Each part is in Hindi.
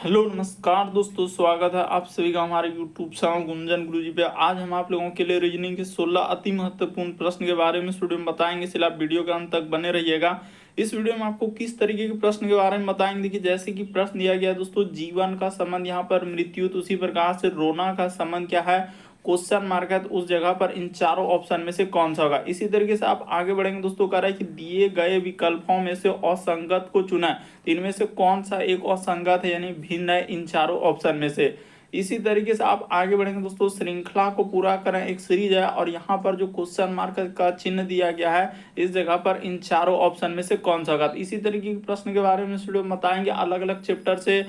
हेलो नमस्कार दोस्तों, स्वागत है आप सभी का हमारे यूट्यूब चैनल गुंजन गुरुजी पे। आज हम आप लोगों के लिए रीजनिंग के 16 अति महत्वपूर्ण प्रश्न के बारे में इस वीडियो में बताएंगे, इसलिए आप वीडियो के अंत तक बने रहिएगा। इस वीडियो में आपको किस तरीके के प्रश्न के बारे में बताएंगे। देखिए, जैसे कि प्रश्न दिया गया है दोस्तों, जीवन का संबंध यहाँ पर मृत्यु, तो उसी प्रकार से रोना का संबंध क्या है, क्वेश्चन मार्क है, तो उस जगह पर इन चारों ऑप्शन में से कौन सा होगा। इसी तरीके से आप आगे बढ़ेंगे दोस्तों। कह रहा है कि दिए गए विकल्पों में से असंगत को चुना है, तो इनमें से कौन सा एक असंगत है यानी भिन्न है इन चारों ऑप्शन में से। इसी तरीके से आप आगे बढ़ेंगे दोस्तों। श्रृंखला को पूरा करें, एक सीरीज है और यहाँ पर जो क्वेश्चन मार्क का चिन्ह दिया गया है, इस जगह पर इन चारों ऑप्शन में से कौन सा होगा। इसी तरीके के प्रश्न के बारे में इस वीडियो में बताएंगे। अलग अलग चैप्टर से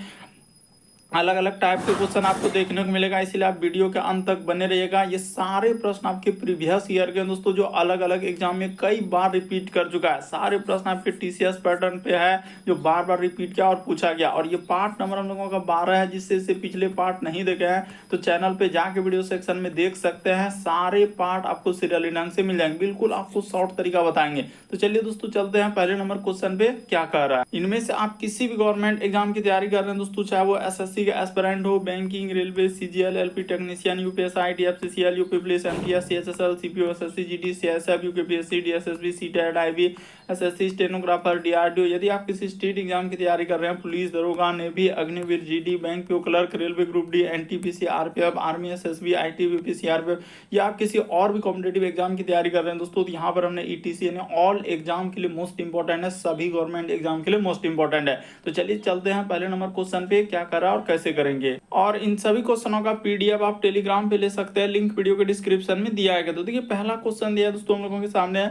अलग अलग टाइप के क्वेश्चन आपको देखने को मिलेगा, इसीलिए आप वीडियो के अंत तक बने रहिएगा। ये सारे प्रश्न आपके प्रीवियस ईयर के दोस्तों, जो अलग अलग एग्जाम में कई बार रिपीट कर चुका है। सारे प्रश्न आपके टीसीएस पैटर्न पे है, जो बार बार रिपीट किया और पूछा गया। और ये पार्ट नंबर हम लोगों का 12 है, जिससे इससे पिछले पार्ट नहीं देखे हैं तो चैनल पे जाके वीडियो सेक्शन में देख सकते हैं। सारे पार्ट आपको सीरियली ढंग से मिल जाएंगे, बिल्कुल आपको शॉर्ट तरीका बताएंगे। तो चलिए दोस्तों, चलते हैं पहले नंबर क्वेश्चन पे क्या कह रहा है। इनमें से आप किसी भी गवर्नमेंट एग्जाम की तैयारी कर रहे हैं दोस्तों, चाहे वो एसएससी का एस्पिरेंट हो, banking, railway, CGL, LP technician, UPSI, TFCCL, UP police, MTS, CHSL, CPO, SSC, GD, CSF, UKPSC, DSSB, CTET, IB, SSC, stenographer, DRDO. यदि आप किसी स्टेट एग्जाम की तैयारी कर रहे हैं, पुलिस, दरोगा, navy, Agniveer, GD, bank PO clerk, railway group D, NTPC, RPF, army, SSB, ITBP, CRPF, या आप किसी और भी कॉम्पिटेटिव एग्जाम की तैयारी कर रहे हैं दोस्तों, तो यहाँ पर हमने ईटीसी यानी ऑल एग्जाम के लिए मोस्ट इंपॉर्टेंट है, सभी गवर्नमेंट एग्जाम के लिए मोस्ट इंपॉर्टेंट है। तो चलिए चलते हैं पहले नंबर क्वेश्चन पे क्या करा और कैसे करेंगे। और इन सभी क्वेश्चनों का पीडीएफ आप टेलीग्राम पे ले सकते हैं, लिंक वीडियो के डिस्क्रिप्शन में दिया है। तो देखिए, पहला क्वेश्चन दिया है दोस्तों हम लोगों के सामने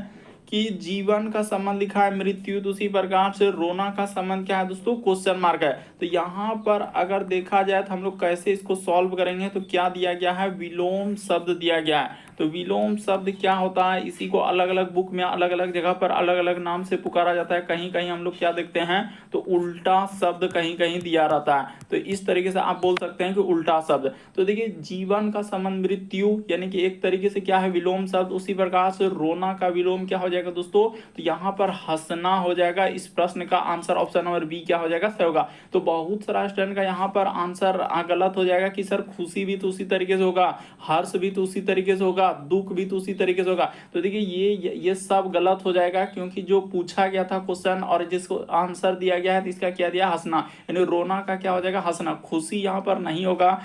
कि जीवन का संबंध लिखा है मृत्यु, तो उसी प्रकार से रोना का संबंध क्या है दोस्तों, क्वेश्चन मार्क है। तो यहाँ पर अगर देखा जाए तो हम लोग कैसे इसको सॉल्व करेंगे, तो क्या दिया गया है, विलोम शब्द दिया गया है। तो विलोम शब्द क्या होता है, इसी को अलग अलग बुक में अलग अलग जगह पर अलग अलग नाम से पुकारा जाता है। कहीं कहीं हम लोग क्या देखते हैं, तो उल्टा शब्द कहीं कहीं दिया रहता है, तो इस तरीके से आप बोल सकते हैं कि उल्टा शब्द। तो देखिए, जीवन का संबंध मृत्यु यानी कि एक तरीके से क्या है, विलोम शब्द। उसी प्रकार से रोना का विलोम क्या हो जाएगा दोस्तों, तो यहाँ पर हंसना हो जाएगा। इस प्रश्न का आंसर ऑप्शन नंबर बी क्या हो जाएगा, सही होगा। तो बहुत सारा स्टूडेंट का यहाँ पर आंसर गलत हो जाएगा कि सर खुशी भी तो उसी तरीके से होगा, हर्ष भी तो उसी तरीके से होगा, दुख भी तो उसी तरीके से होगा। तो देखिए, ये सब गलत हो जाएगा, क्योंकि जो पूछा गया था क्वेश्चन और जिसको आंसर दिया गया है, तो इसका क्या दिया, हंसना। यानी रोना का क्या हो जाएगा, हंसना। खुशी यहाँ पर नहीं होगा।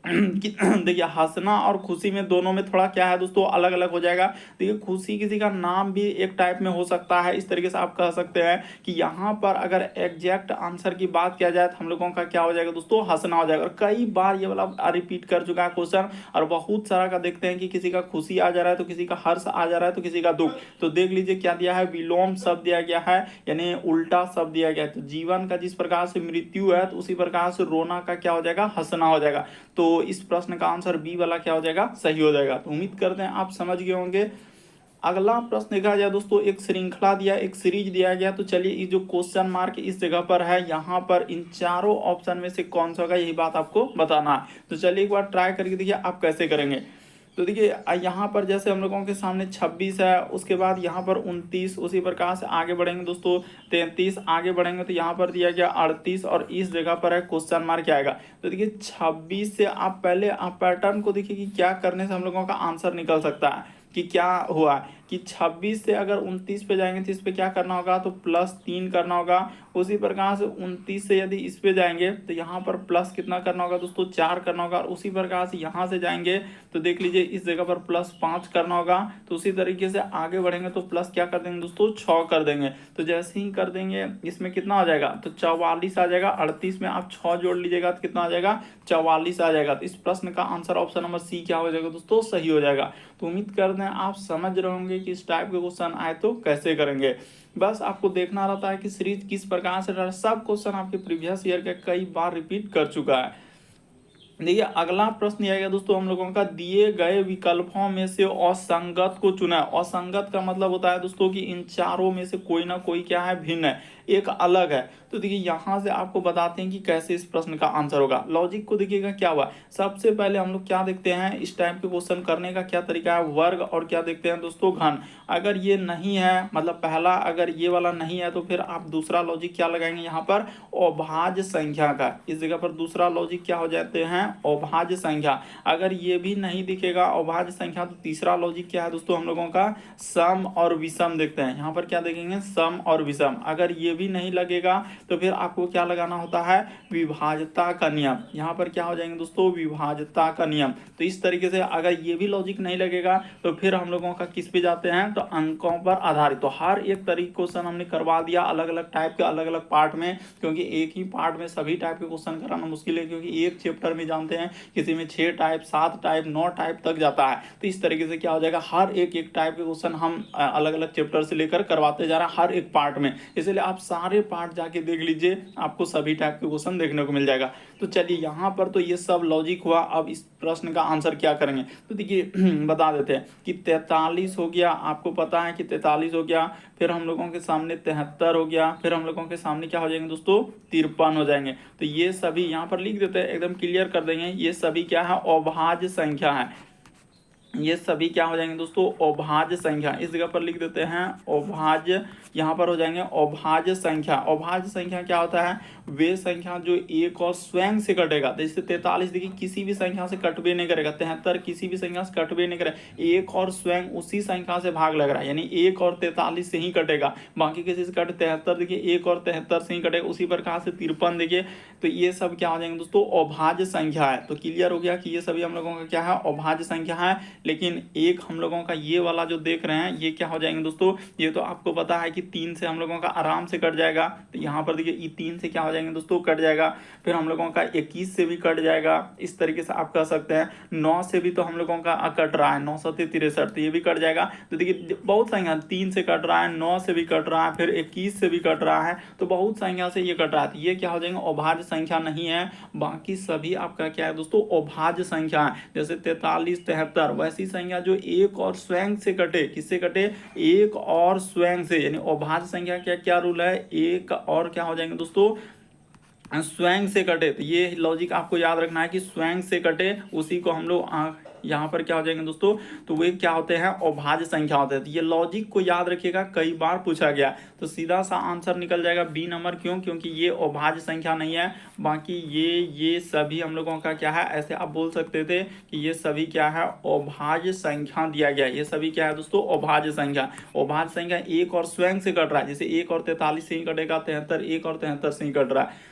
देखिए, हंसना और खुशी में दोनों में थोड़ा क्या है दोस्तों, अलग अलग हो जाएगा। देखिए, खुशी किसी का नाम भी एक टाइप में हो सकता है, इस तरीके से आप कह सकते हैं कि यहाँ पर अगर एग्जैक्ट आंसर की बात किया जाए तो हम लोगों का क्या हो जाएगा दोस्तों, हंसना हो जाएगा। और कई बार ये वाला रिपीट कर चुका है क्वेश्चन, और बहुत सारा का देखते हैं कि किसी का खुशी आ जा रहा है, तो किसी का हर्ष आ जा रहा है, तो किसी का दुख। तो देख लीजिए क्या दिया है, विलोम शब्द दिया गया है, यानी उल्टा शब्द दिया गया है। तो जीवन का जिस प्रकार से मृत्यु है, तो उसी प्रकार से रोना का क्या हो जाएगा, हंसना हो जाएगा। तो इस प्रश्न का आंसर बी वाला क्या हो जाएगा, सही हो जाएगा। तो उम्मीद करते हैं आप समझ गए होंगे। अगला प्रश्न देखा जाए दोस्तों, एक श्रृंखला दिया, एक सीरीज दिया गया। तो चलिए, ये जो क्वेश्चन मार्क इस जगह पर है, यहाँ पर इन चारों ऑप्शन में से कौन सा होगा, यही बात आपको बताना है। तो चलिए एक बार ट्राई करके देखिए आप कैसे करेंगे। तो देखिए, यहाँ पर जैसे हम लोगों के सामने 26 है, उसके बाद यहाँ पर 29, उसी प्रकार से आगे बढ़ेंगे दोस्तों 33, आगे बढ़ेंगे तो यहाँ पर दिया गया 38, और इस जगह पर है क्वेश्चन मार्क क्या आएगा। तो देखिए, 26 से आप पहले आप पैटर्न को देखिए कि क्या करने से हम लोगों का आंसर निकल सकता है, कि क्या हुआ कि 26 से अगर 29 पे जाएंगे तो इस पे क्या करना होगा, तो +3 करना होगा। उसी प्रकार से 29 से यदि इस पे जाएंगे तो यहाँ पर प्लस कितना करना होगा दोस्तों, 4 करना होगा। और उसी प्रकार से यहाँ से जाएंगे तो देख लीजिए इस जगह पर +5 करना होगा। तो उसी तरीके से आगे बढ़ेंगे तो प्लस क्या कर देंगे दोस्तों, 6 कर देंगे। तो जैसे ही कर देंगे इसमें कितना आ जाएगा, तो 44 आ जाएगा। 38 में आप 6 जोड़ लीजिएगा तो कितना आ जाएगा, 44 आ जाएगा। तो इस प्रश्न का आंसर ऑप्शन नंबर सी क्या हो जाएगा दोस्तों, सही हो जाएगा। तो उम्मीद करते हैं आप समझ रहे होंगे कि इस टाइप के क्वेश्चन आए तो कैसे करेंगे। बस आपको देखना रहता है कि सीरीज किस प्रकार से, सब क्वेश्चन आपके प्रीवियस ईयर के कई बार रिपीट कर चुका है। देखिए, अगला प्रश्न यह है दोस्तों हम लोगों का, दिए गए विकल्पों में से असंगत को चुना है। असंगत का मतलब होता है दोस्तों कि इन चारों में से कोई ना कोई क्या है, भिन्न है। एक अलग है। तो देखिए यहाँ से आपको बताते हैं कि कैसे इस प्रश्न का आंसर होगा। लॉजिक को देखिएगा क्या हुआ, सबसे पहले हम लोग क्या देखते हैं, इस टाइप के क्वेश्चन करने का क्या तरीका है, वर्ग और क्या देखते हैं दोस्तों, घन। अगर ये नहीं है, मतलब पहला अगर ये वाला नहीं है, तो फिर आप दूसरा लॉजिक क्या लगाएंगे यहाँ पर, अभाज्य संख्या का। इस जगह पर दूसरा लॉजिक क्या हो जाते हैं, अभाज्य संख्या। अगर ये भी नहीं दिखेगा अभाज्य संख्या, तो तीसरा लॉजिक क्या है दोस्तों हम लोगों का, सम और विषम देखते हैं। यहाँ पर क्या देखेंगे, सम और विषम। अगर ये भी नहीं लगेगा तो फिर आपको क्या लगाना होता है, विभाज्यता का नियम। यहाँ पर क्या हो जाएंगे दोस्तों, विभाज्यता का नियम। तो इस तरीके से अगर ये भी लॉजिक नहीं लगेगा तो फिर हम लोगों का किस पे जाते हैं, तो अंकों पर आधारित। तो हर एक तरीके क्वेश्चन हमने करवा दिया अलग अलग टाइप के, अलग अलग पार्ट में, क्योंकि एक ही पार्ट में सभी टाइप के क्वेश्चन कराना मुश्किल है, क्योंकि एक चैप्टर में जानते हैं किसी में 6 टाइप, 7 टाइप, 9 टाइप तक जाता है। तो इस तरीके से क्या हो जाएगा, हर एक एक टाइप के क्वेश्चन हम अलग अलग चैप्टर से लेकर करवाते जा रहे हैं हर एक पार्ट में। इसलिए आप सारे पार्ट जाके देख लीजिए, आपको सभी टाइप के क्वेश्चन देखने को मिल जाएगा। तो चलिए यहाँ पर तो ये सब लॉजिक हुआ। अब इस प्रश्न का आंसर क्या करेंगे, तो देखिए बता देते हैं कि 43 हो गया, आपको पता है कि 43 हो गया, फिर हम लोगों के सामने 73 हो गया, फिर हम लोगों के सामने क्या हो जाएंगे दोस्तों, 53 हो जाएंगे। तो ये सभी यहाँ पर लिख देते हैं, एकदम क्लियर कर देंगे, ये सभी क्या है, अभाज्य संख्या है। ये सभी क्या हो जाएंगे दोस्तों, अभाज्य संख्या। इस जगह पर लिख देते हैं अभाज्य, यहाँ पर हो जाएंगे अभाज्य संख्या। अभाज्य संख्या क्या होता है, वे संख्या जो एक और स्वयं से कटेगा। जैसे 43 देखिए किसी भी संख्या से कटबे नहीं करेगा, 73 किसी भी संख्या से कटबे नहीं करेगा, एक और स्वयं उसी संख्या से भाग लग रहा है, यानी 1 और 43 से ही कटेगा, बाकी किसी से कट 73 देखिए 1 और 73 से ही कटेगा। उसी प्रकार से 53 देखिए। तो ये सब क्या हो जाएंगे दोस्तों, अभाज्य संख्या है। तो क्लियर हो गया कि ये सभी हम लोगों का क्या है, अभाज्य संख्या है। लेकिन एक हम लोगों का ये वाला जो देख रहे हैं, ये क्या हो जाएंगे दोस्तों, ये तो आपको पता है कि 3 से हम लोगों का आराम से कट जाएगा। तो यहाँ पर देखिए 3 से क्या हो जाएंगे दोस्तों, कट जाएगा। फिर हम लोगों का 21 से भी कट जाएगा। इस तरीके से आप कह सकते हैं 9 से भी तो हम लोगों का कट रहा है, 9 7 63, तो ये भी कट जाएगा। तो देखिए बहुत संख्या, 3 से कट रहा है, 9 से भी कट रहा है, फिर 21 से भी कट रहा है, तो बहुत संख्या से ये कट रहा है। तो ये क्या हो जाएंगे, अभाज्य संख्या नहीं है। बाकी सभी आपका क्या है दोस्तों, अभाज्य संख्या है। जैसे 43 73 वैसी संख्या जो एक और स्वयं से कटे, किससे कटे, एक और स्वयं से, यानी अभाज्य संख्या क्या क्या रूल है, एक और क्या हो जाएंगे दोस्तों, स्वयं से कटे। तो ये लॉजिक आपको याद रखना है कि स्वयं से कटे, उसी को हम लोग यहाँ पर क्या हो जाएंगे दोस्तों, तो वे क्या होते हैं, अभाज्य संख्या होते हैं। तो ये लॉजिक को याद रखिएगा, कई बार पूछा गया। तो सीधा सा आंसर निकल जाएगा बी नंबर। क्यों, क्योंकि ये अभाज्य संख्या नहीं है। बाकी ये सभी हम लोगों का क्या है, ऐसे आप बोल सकते थे कि ये सभी क्या है, अभाज्य संख्या दिया गया। ये सभी क्या है दोस्तों, अभाज्य संख्या। अभाज्य संख्या एक और स्वयं से कट रहा है, जैसे 1 और 43 से ही कटेगा, 73 1 और 73 से ही कट रहा है।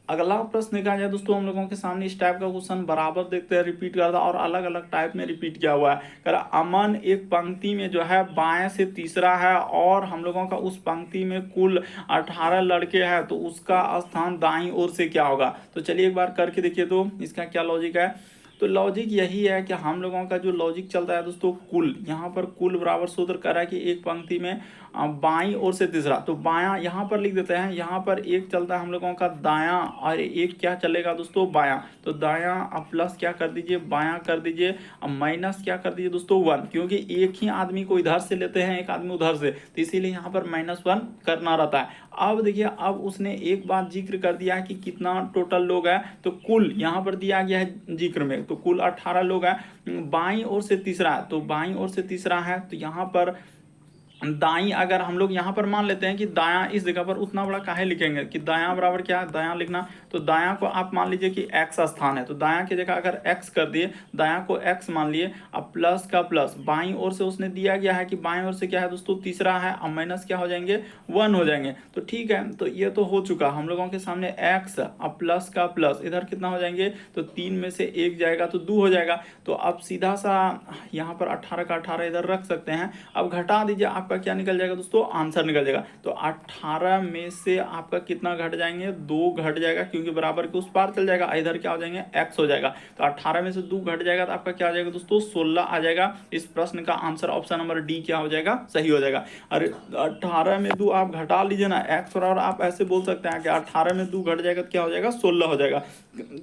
अगला प्रश्न देखा जाए दोस्तों, हम लोगों के सामने इस टाइप का क्वेश्चन बराबर देखते हैं, रिपीट करता और अलग अलग टाइप में रिपीट किया हुआ है। कर अमन एक पंक्ति में जो है बाएं से तीसरा है, और हम लोगों का उस पंक्ति में कुल 18 लड़के हैं, तो उसका स्थान दाईं ओर से क्या होगा। तो चलिए एक बार करके देखिए, तो इसका क्या लॉजिक है। तो लॉजिक यही है कि हम लोगों का जो लॉजिक चलता है दोस्तों, कुल, यहाँ पर कुल बराबर सूत्र कर रहा है कि एक पंक्ति में बाईं ओर से तीसरा, तो बायां यहाँ पर लिख देते हैं। यहाँ पर एक चलता है हम लोगों का दायां, और एक क्या चलेगा दोस्तों, बायां। तो दायां अब प्लस क्या कर दीजिए, बायां कर दीजिए, अब माइनस क्या कर दीजिए दोस्तों, 1, क्योंकि एक ही आदमी को इधर से लेते हैं, एक आदमी उधर से, तो इसीलिए यहाँ पर -1 करना रहता है। अब देखिए, अब उसने एक बात जिक्र कर दिया है कि कितना टोटल लोग है, तो कुल यहाँ पर दिया गया है जिक्र में, तो कुल 18 लोग हैं। बाईं ओर से तीसरा है, तो बाईं ओर से तीसरा है, तो यहाँ पर दाई, अगर हम लोग यहाँ पर मान लेते हैं कि दायां, इस जगह पर उतना बड़ा काहे लिखेंगे कि दायां बराबर क्या है, दायां लिखना। तो दायां को आप मान लीजिए कि x स्थान है, तो दायां की जगह अगर x कर दिए, दायां को x मान लिए, अब प्लस का प्लस, बाईं ओर से उसने दिया गया है कि बाईं ओर से क्या है दोस्तों, तीसरा है, अब माइनस क्या हो जाएंगे, 1 हो जाएंगे। तो ठीक है, तो ये तो हो चुका हम लोगों के सामने x, अब प्लस का प्लस, इधर कितना हो जाएंगे, तो 3 में से 1 जाएगा तो 2 हो जाएगा। तो अब सीधा सा यहाँ पर 18 का 18 इधर रख सकते हैं। अब घटा दीजिए, आपका क्या निकल जाएगा दोस्तों, आंसर निकल जाएगा। तो 18 में से आपका कितना घट जाएंगे, 2 घट जाएगा, क्योंकि बराबर के उस पार चल जाएगा, इधर क्या हो जाएंगे, x हो जाएगा। तो 18 में से 2 घट जाएगा, तो आपका क्या आ जाएगा दोस्तों, 16 आ जाएगा। इस प्रश्न का आंसर ऑप्शन नंबर डी क्या हो जाएगा, सही हो जाएगा। अरे 18 में 2 आप घटा लीजिए ना, x और आप ऐसे बोल सकते हैं कि 18 में 2 घट जाएगा तो क्या हो जाएगा, 16 हो जाएगा।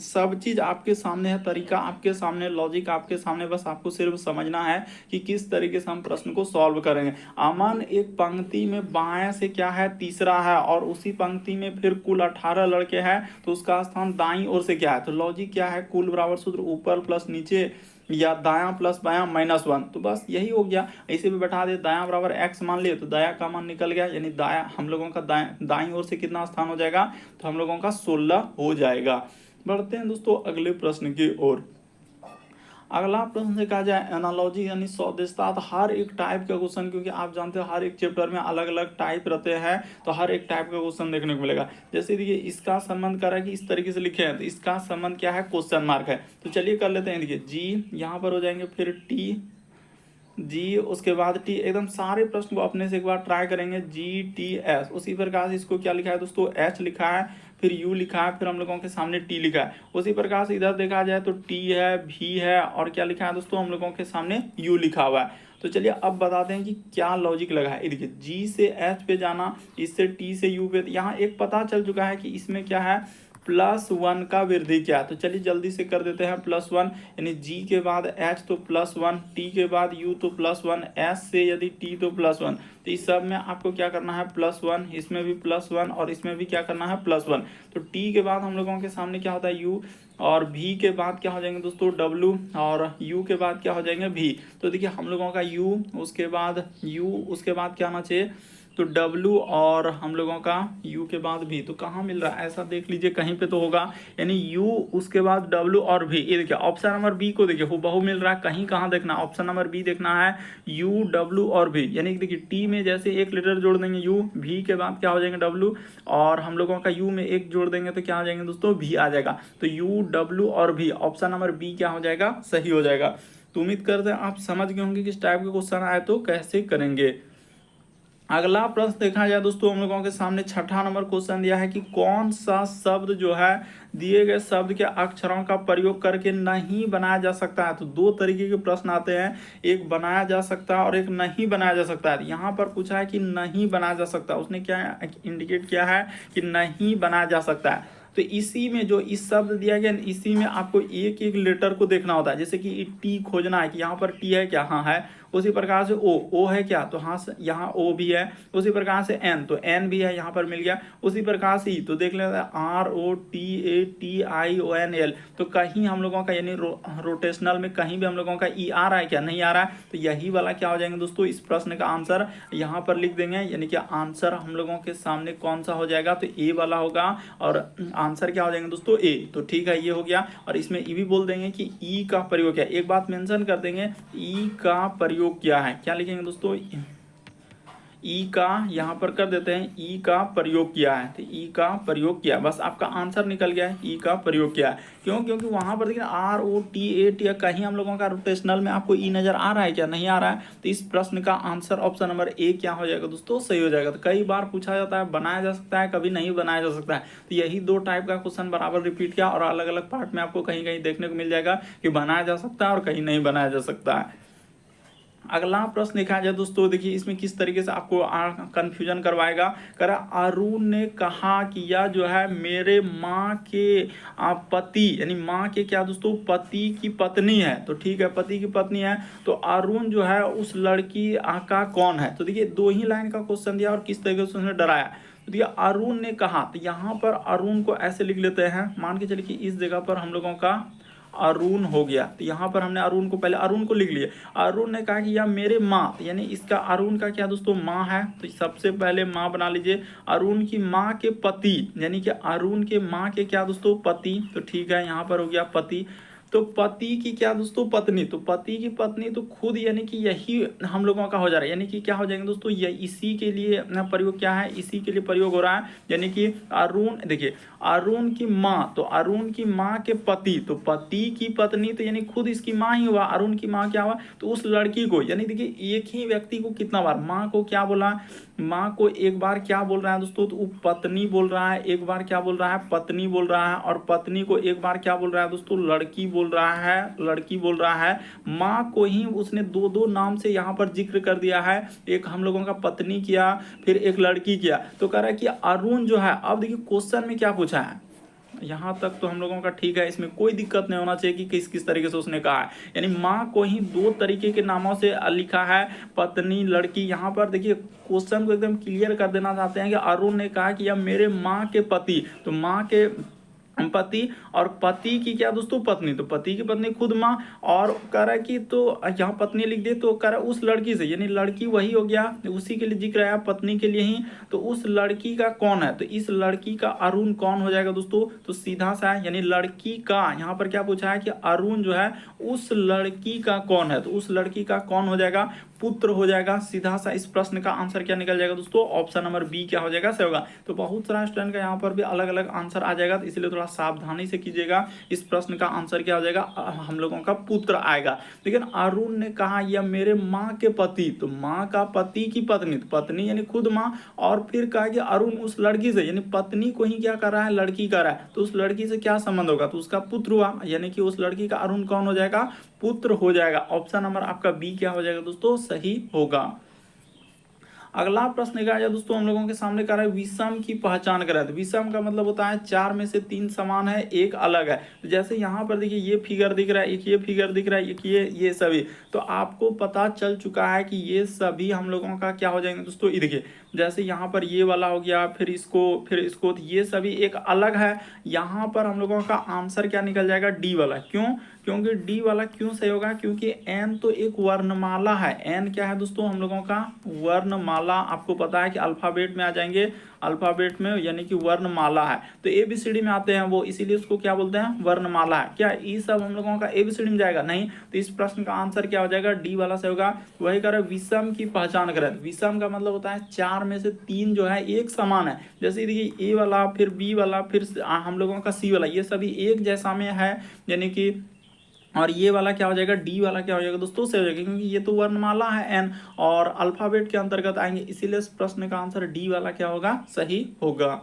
सब चीज आपके सामने है, तरीका आपके सामने, लॉजिक आपके सामने, बस आपको सिर्फ समझना है कि किस तरीके से हम प्रश्न को सॉल्व करेंगे। अमन एक पंक्ति में बाएं से क्या है, तीसरा है, और उसी पंक्ति में फिर कुल 18 लड़के हैं, तो उसका स्थान दाईं ओर से क्या है, तो लॉजिक क्या है, कुल बराबर सूत्र ऊपर प्लस नीचे या दायां प्लस बायां -1, तो बस यही हो गया। इसे भी बैठा दे, दायां बराबर x मान लिए तो दायां का मान निकल गया, यानी दायां हम लोगों का दाईं ओर से कितना स्थान हो जाएगा, तो हम लोगों का 16 हो जाएगा। बढ़ते हैं दोस्तों अगले प्रश्न की ओर। अगला प्रश्न से कहा जाए एनालॉजी यानी सदृशता, तो हर एक टाइप का क्वेश्चन, क्योंकि आप जानते हो हर एक चैप्टर में अलग अलग टाइप रहते हैं, तो हर एक टाइप का क्वेश्चन देखने को मिलेगा। जैसे देखिए इसका संबंध कर रहा है कि इस तरीके से लिखे हैं, तो इसका संबंध क्या है, क्वेश्चन मार्क है। तो चलिए कर लेते हैं। देखिए जी यहाँ पर हो जाएंगे, फिर टी जी, उसके बाद टी, एकदम सारे प्रश्न को अपने से एक बार ट्राई करेंगे, जी टी एस। उसी प्रकार से इसको क्या लिखा है दोस्तों, एच लिखा है, फिर यू लिखा है, फिर हम लोगों के सामने टी लिखा है। उसी प्रकार से इधर देखा जाए तो टी है, भी है, और क्या लिखा है दोस्तों, हम लोगों के सामने यू लिखा हुआ है। तो चलिए अब बताते हैं कि क्या लॉजिक लगा है। देखिए जी से एच पे जाना, इससे टी से यू पे, यहाँ एक पता चल चुका है कि इसमें क्या है, +1 का वृद्धि क्या है। तो चलिए जल्दी से कर देते हैं, +1, यानी जी के बाद एच तो +1, टी के बाद यू तो +1, एस से यदि टी तो +1, तो इस सब में आपको क्या करना है, +1, इसमें भी +1 और इसमें भी क्या करना है, +1। तो टी के बाद हम लोगों के सामने क्या होता है, यू, और भी के बाद क्या हो जाएंगे दोस्तों, डब्लू, और यू के बाद क्या हो जाएंगे, भी। तो देखिए हम लोगों का यू, उसके बाद यू, उसके बाद क्या आना चाहिए, तो W, और हम लोगों का U के बाद भी। तो कहाँ मिल रहा है, ऐसा देख लीजिए कहीं पे तो होगा, यानी U उसके बाद W और भी। ये देखिए ऑप्शन नंबर बी को देखिए हूबहू मिल रहा है, कहीं कहाँ देखना, ऑप्शन नंबर बी देखना है, U W और भी। यानी देखिए टी में जैसे एक लेटर जोड़ देंगे U, भी के बाद क्या हो जाएंगे W, और हम लोगों का U में एक जोड़ देंगे तो क्या हो जाएंगे दोस्तों, भी आ जाएगा। तो U W और भी, ऑप्शन नंबर बी क्या हो जाएगा, सही हो जाएगा। तो उम्मीद करते हैं आप समझ गए होंगे किस टाइप के क्वेश्चन आए तो कैसे करेंगे। अगला प्रश्न देखा जाए दोस्तों, हम लोगों के सामने छठा नंबर क्वेश्चन दिया है कि कौन सा शब्द जो है दिए गए शब्द के अक्षरों का प्रयोग करके नहीं बनाया जा सकता है। तो दो तरीके के प्रश्न आते हैं, एक बनाया जा सकता है और एक नहीं बनाया जा सकता है। यहाँ पर पूछा है कि नहीं बनाया जा सकता, उसने क्या इंडिकेट किया है कि नहीं बनाया जा सकता है। तो इसी में जो इस शब्द दिया गया, इसी में आपको एक एक लेटर को देखना होता है। जैसे कि टी खोजना है कि यहाँ पर टी है क्या, हाँ है। उसी प्रकार से ओ है क्या, तो हाँ यहाँ ओ भी है। उसी प्रकार से एन, तो एन भी है, यहाँ पर मिल गया। उसी प्रकार से ई, तो देख लेते हैं ROTATIONL, तो कहीं हम लोगों का यानी रोटेशनल में कहीं भी हम लोगों का ई आ रहा है क्या, नहीं आ रहा है। तो यही वाला क्या हो जाएंगे दोस्तों, इस प्रश्न का आंसर यहाँ पर लिख देंगे, यानी कि आंसर हम लोगों के सामने कौन सा हो जाएगा, तो ए वाला होगा, और आंसर क्या हो जाएंगे दोस्तों, ए। तो ठीक है, ये हो गया। और इसमें ई भी बोल देंगे कि ई का प्रयोग क्या है, एक बात मेंशन कर देंगे, ई का प्रयोग क्या है, क्या लिखेंगे दोस्तों, ई का यहाँ पर कर देते हैं, ई का प्रयोग किया है, तो ई का प्रयोग किया, बस आपका आंसर निकल गया है, ई का प्रयोग किया है। क्यों, क्योंकि वहां पर देखिए ROTAT या कहीं हम लोगों का रोटेशनल में आपको ई नजर आ रहा है क्या, नहीं आ रहा है। तो इस प्रश्न का आंसर ऑप्शन नंबर ए क्या हो जाएगा दोस्तों, सही हो जाएगा। तो कई बार पूछा जाता है, बनाया जा सकता है, कभी नहीं बनाया जा सकता है। तो यही दो टाइप का क्वेश्चन बराबर रिपीट किया, और अलग अलग पार्ट में आपको कहीं कहीं देखने को मिल जाएगा कि बनाया जा सकता है और कहीं नहीं बनाया जा सकता है। अगला प्रश्न देखा जाए दोस्तों, देखिए इसमें किस तरीके से आपको कंफ्यूजन करवाएगा। करा अरुण ने कहा कि यह जो है मेरे माँ के पति, यानी माँ के क्या दोस्तों, पति की पत्नी है। तो ठीक है, पति की पत्नी है, तो अरुण जो है उस लड़की का कौन है। तो देखिए दो ही लाइन का क्वेश्चन दिया और किस तरीके से उसने डराया। तो देखिए अरुण ने कहा, तो यहाँ पर अरुण को ऐसे लिख लेते हैं, मान के चलिए कि इस जगह पर हम लोगों का अरुण हो गया। तो यहाँ पर हमने अरुण को पहले अरुण को लिख लिया। अरुण ने कहा कि यह मेरे माँ, यानी इसका अरुण का क्या दोस्तों, माँ है। तो सबसे पहले माँ बना लीजिए, अरुण की माँ के पति, यानी कि अरुण के माँ के क्या दोस्तों, पति। तो ठीक है, यहाँ पर हो गया पति। तो पति की क्या दोस्तों, पत्नी। तो पति की पत्नी तो खुद यानी कि यही हम लोगों का हो जा रहा है, यानी कि क्या हो जाएंगे दोस्तों, ये इसी के लिए प्रयोग क्या है, इसी के लिए प्रयोग हो रहा है। यानी कि अरुण, देखिए अरुण की माँ, तो अरुण की माँ के पति, तो पति की पत्नी तो यानी खुद इसकी माँ ही हुआ। अरुण की माँ क्या हुआ, तो उस लड़की को, यानी देखिए एक ही व्यक्ति को कितना बार, माँ को क्या बोला, माँ को एक बार क्या बोल रहा है दोस्तों, तो पत्नी बोल रहा है, एक बार क्या बोल रहा है, पत्नी बोल रहा है, और पत्नी को एक बार क्या बोल रहा है दोस्तों, लड़की बोल रहा है, लड़की बोल रहा है। माँ को ही उसने दो दो नाम से यहाँ पर जिक्र कर दिया है, एक हम लोगों का पत्नी किया, फिर एक लड़की किया। तो कह रहा है कि अरुण जो है, अब देखिए क्वेश्चन में क्या पूछा है, यहाँ तक तो हम लोगों का ठीक है, इसमें कोई दिक्कत नहीं होना चाहिए कि किस किस तरीके से उसने कहा है। यानी माँ को ही दो तरीके के नामों से लिखा है, पत्नी, लड़की। यहाँ पर देखिए क्वेश्चन को एकदम क्लियर कर देना चाहते हैं कि अरुण ने कहा कि यह मेरे माँ के पति, तो माँ के पति और पति की क्या दोस्तों पत्नी, तो पति की पत्नी खुद माँ, और कह रहा है कि तो यहाँ पत्नी लिख दे तो कह रहा है उस लड़की से, यानी लड़की वही हो गया, उसी के लिए जिक्र है पत्नी के लिए ही। तो उस लड़की का कौन है, तो इस लड़की का अरुण कौन हो जाएगा दोस्तों, तो सीधा सा है, यानी लड़की का यहाँ पर क्या पूछा है कि अरुण जो है उस लड़की का कौन है, तो उस लड़की का कौन हो जाएगा, पुत्र हो जाएगा। सीधा सा इस प्रश्न का आंसर क्या निकल जाएगा दोस्तों, ऑप्शन नंबर बी क्या हो जाएगा, सही होगा। तो बहुत सारा स्टूडेंट का यहाँ पर भी अलग अलग आंसर आ जाएगा, तो इसलिए थोड़ा सावधानी से कीजिएगा। इस प्रश्न का आंसर क्या हो जाएगा, हम लोगों का पुत्र आएगा। लेकिन अरुण ने कहा यह मेरे माँ के पति, तो माँ का पति की पत्नी, तो पत्नी यानी खुद माँ, और फिर कहा कि अरुण उस लड़की से, यानी पत्नी को ही क्या कर रहा है, लड़की कर रहा है, तो उस लड़की से क्या संबंध होगा, तो उसका पुत्र हुआ, यानी कि उस लड़की का अरुण कौन हो जाएगा, पुत्र हो जाएगा। ऑप्शन नंबर आपका बी क्या हो जाएगा दोस्तों, सही होगा। अगला प्रश्न क्या है दोस्तों हम लोगों के सामने कर रहा है, विषम की पहचान करें। तो विषम का मतलब होता है 4 में से 3 समान है, एक अलग है। तो जैसे यहाँ पर देखिए ये फिगर दिख रहा है, एक ये फिगर दिख रहा है, एक ये सभी, तो आपको पता चल चुका है कि ये सभी हम लोगों का क्या हो जाएंगे दोस्तों। ये देखिए जैसे यहाँ पर ये वाला हो गया, फिर इसको, तो ये सभी एक अलग है। यहाँ पर हम लोगों का आंसर क्या निकल जाएगा, डी वाला। क्यों, क्योंकि डी वाला क्यों सही होगा, क्योंकि एन तो एक वर्णमाला है। एन क्या है दोस्तों हम लोगों का, वर्णमाला। आपको पता है कि अल्फाबेट में आ जाएंगे, अल्फाबेट में यानी कि वर्णमाला है, तो एबीसीडी में आते हैं वो, इसीलिए उसको क्या बोलते हैं, वर्णमाला है। क्या ये सब हम लोगों का एबीसीडी में जाएगा, नहीं। तो इस प्रश्न का आंसर क्या हो जाएगा, डी वाला से होगा। वही करें विषम की पहचान करें। विषम का मतलब होता है 4 में से 3 जो है एक समान है। जैसे देखिए ए वाला, फिर बी वाला, फिर हम लोगों का सी वाला, ये सभी एक जैसा में है, यानी कि, और ये वाला क्या हो जाएगा, डी वाला क्या हो जाएगा दोस्तों, से हो जाएगा, क्योंकि ये तो वर्णमाला है एन, और अल्फाबेट के अंतर्गत आएंगे, इसीलिए इस प्रश्न का आंसर डी वाला क्या होगा, सही होगा।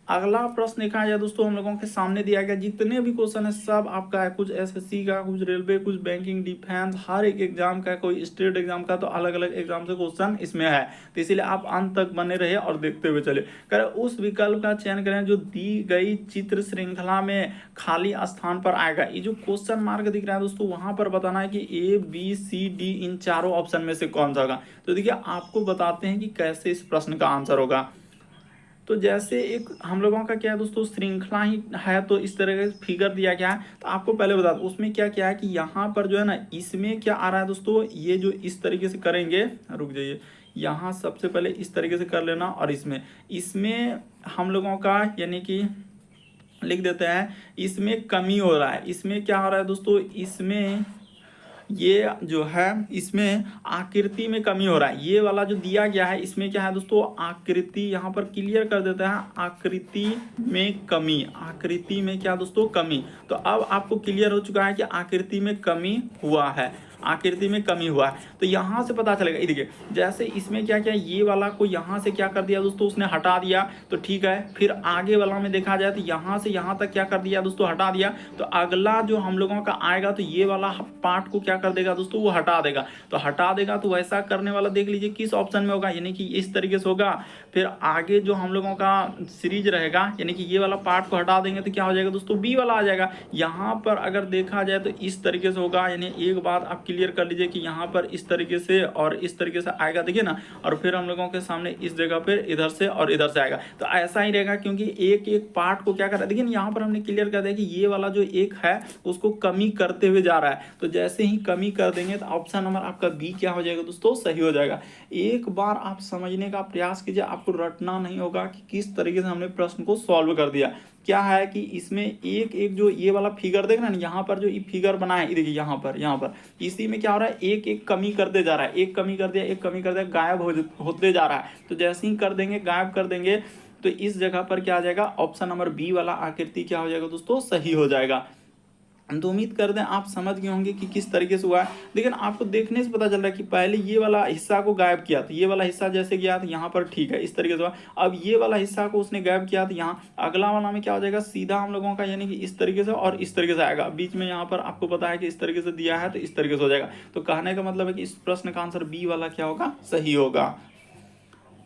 अगला प्रश्न देखा जाए दोस्तों हम लोगों के सामने दिया गया, जितने भी क्वेश्चन है सब आपका है, कुछ एसएससी का, कुछ रेलवे, कुछ बैंकिंग, डिफेंस, हर एक एग्जाम का, कोई स्टेट एग्जाम का, तो अलग अलग एग्जाम से क्वेश्चन इसमें है। तो इसीलिए आप अंत तक बने रहे और देखते हुए चले। करें उस विकल्प का चयन करें जो दी गई चित्र श्रृंखला में खाली स्थान पर आएगा। ये जो क्वेश्चन मार्क दिख रहा है दोस्तों, वहां पर बताना है कि ए बी सी डी इन चारों ऑप्शन में से कौन सा होगा। तो देखिए आपको बताते हैं कि कैसे इस प्रश्न का आंसर होगा। तो जैसे एक हम लोगों का क्या है दोस्तों, श्रृंखला ही है, तो इस तरह का फिगर दिया गया है। तो आपको पहले बता दो उसमें क्या क्या है कि यहाँ पर जो है ना, इसमें क्या आ रहा है दोस्तों, ये जो इस तरीके से करेंगे, रुक जाइए, यहाँ सबसे पहले इस तरीके से कर लेना, और इसमें हम लोगों का यानी कि लिख देते हैं, इसमें कमी हो रहा है। इसमें क्या हो रहा है दोस्तों, इसमें ये जो है इसमें आकृति में कमी हो रहा है। ये वाला जो दिया गया है इसमें क्या है दोस्तों, आकृति, यहाँ पर क्लियर कर देता है, आकृति में कमी, आकृति में क्या दोस्तों, कमी। तो अब आपको क्लियर हो चुका है कि आकृति में कमी हुआ है, आकृति में कमी हुआ है। तो यहाँ से पता चलेगा, ये देखिए जैसे इसमें क्या क्या, ये वाला को यहाँ से क्या कर दिया दोस्तों, उसने हटा दिया, तो ठीक है। फिर आगे वाला में देखा जाए तो यहाँ से यहाँ तक क्या कर दिया दोस्तों, हटा दिया। तो अगला जो हम लोगों का आएगा, तो ये वाला पार्ट को क्या कर देगा दोस्तों, वो हटा देगा। तो हटा देगा, तो वैसा करने वाला देख लीजिए किस ऑप्शन में होगा, यानी कि इस तरीके से होगा। फिर आगे जो हम लोगों का सीरीज रहेगा, यानी कि ये वाला पार्ट को हटा देंगे तो क्या हो जाएगा दोस्तों, बी वाला आ जाएगा। यहाँ पर अगर देखा जाए तो इस तरीके से होगा, यानी एक बात आप क्लियर कर लीजिए कि यहाँ पर इस तरीके से और इस तरीके से आएगा, देखिए ना। और फिर हम लोगों के सामने इस जगह पर इधर से और इधर से आएगा, तो ऐसा ही रहेगा, क्योंकि एक एक पार्ट को क्या कर रहा है, देखिए यहाँ पर हमने क्लियर कर दिया कि ये वाला जो एक है उसको कमी करते हुए जा रहा है। तो जैसे ही कमी कर देंगे तो ऑप्शन नंबर आपका बी क्या हो जाएगा दोस्तों, सही हो जाएगा। एक बार आप समझने का प्रयास कीजिए, आपको रटना नहीं होगा कि किस तरीके से हमने प्रश्न को सॉल्व कर दिया। क्या है कि इसमें एक एक जो ये वाला फिगर देख रहे हैं ना, यहाँ पर जो ये फिगर बना है, देखिए यहाँ पर इसी में क्या हो रहा है, एक एक कमी करते जा रहा है, एक कमी कर दिया, एक कमी कर दिया, गायब होते जा रहा है। तो जैसे ही कर देंगे, गायब कर देंगे, तो इस जगह पर क्या आ जाएगा, ऑप्शन नंबर बी वाला आकृति क्या हो जाएगा दोस्तों, सही हो जाएगा। तो उम्मीद करते हैं आप समझ गए होंगे कि किस तरीके से हुआ है। लेकिन आपको देखने से पता चल रहा है कि पहले ये वाला हिस्सा को गायब किया, तो ये वाला हिस्सा जैसे गया तो यहाँ पर ठीक है, इस तरीके से हुआ। अब ये वाला हिस्सा को उसने गायब किया, तो यहाँ अगला वाला में क्या हो जाएगा, सीधा हम लोगों का यानी कि इस तरीके से और इस तरीके से आएगा। बीच में यहाँ पर आपको पता है कि इस तरीके से दिया है, तो इस तरीके से हो जाएगा। तो कहने का मतलब है कि इस प्रश्न का आंसर बी वाला क्या होगा, सही होगा।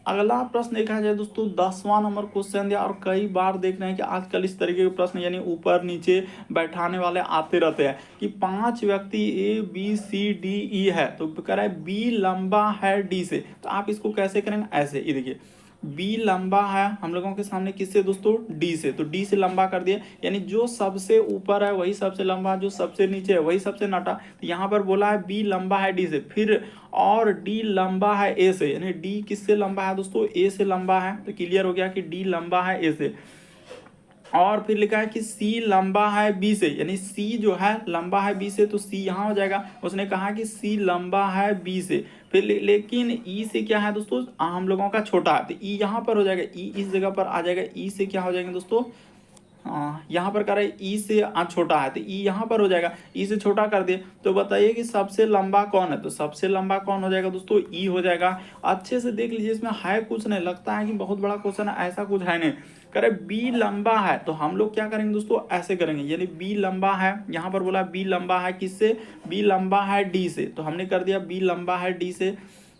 अगला प्रश्न देखा जाए दोस्तों 10वां नंबर क्वेश्चन दिया, और कई बार देख रहे हैं कि आजकल इस तरीके के प्रश्न यानी ऊपर नीचे बैठाने वाले आते रहते हैं कि 5 व्यक्ति ABCDE है, तो कह रहा है बी लंबा है डी से, तो आप इसको कैसे करेंगे, ऐसे ये देखिए बी लंबा है हम लोगों के सामने किससे दोस्तों, डी से, तो डी से लंबा कर दिया, यानी जो सबसे ऊपर है वही सबसे लंबा, जो सबसे नीचे है वही सबसे नाटा, तो यहाँ पर बोला है बी लंबा है डी से, फिर और डी लंबा है ए से, यानी डी किससे लंबा है दोस्तों, ए से लंबा है, तो क्लियर हो गया कि डी लंबा है ए से। और फिर लिखा है कि सी लंबा है बी से, यानी सी जो है लंबा है बी से, तो सी यहाँ हो जाएगा, उसने कहा कि सी लंबा है बी से, फिर लेकिन ई से क्या है दोस्तों, हम लोगों का छोटा है, तो ई यहाँ पर हो जाएगा, ई इस जगह पर आ जाएगा, ई से क्या हो जाएंगे दोस्तों, यहाँ पर कर रहे हैं ई से छोटा है, तो ई यहाँ पर हो जाएगा, ई से छोटा कर दिए, तो बताइए कि सबसे लंबा कौन है, तो सबसे लंबा कौन हो जाएगा दोस्तों, ई हो जाएगा। अच्छे से देख लीजिए, इसमें है कुछ नहीं, लगता है कि बहुत बड़ा क्वेश्चन है, ऐसा कुछ है नहीं। करे बी लंबा है, तो हम लोग क्या करेंगे दोस्तों, ऐसे करेंगे, यानी बी लंबा है, यहाँ पर बोला बी लंबा है किससे, बी लंबा है डी से, तो हमने कर दिया बी लंबा है डी से।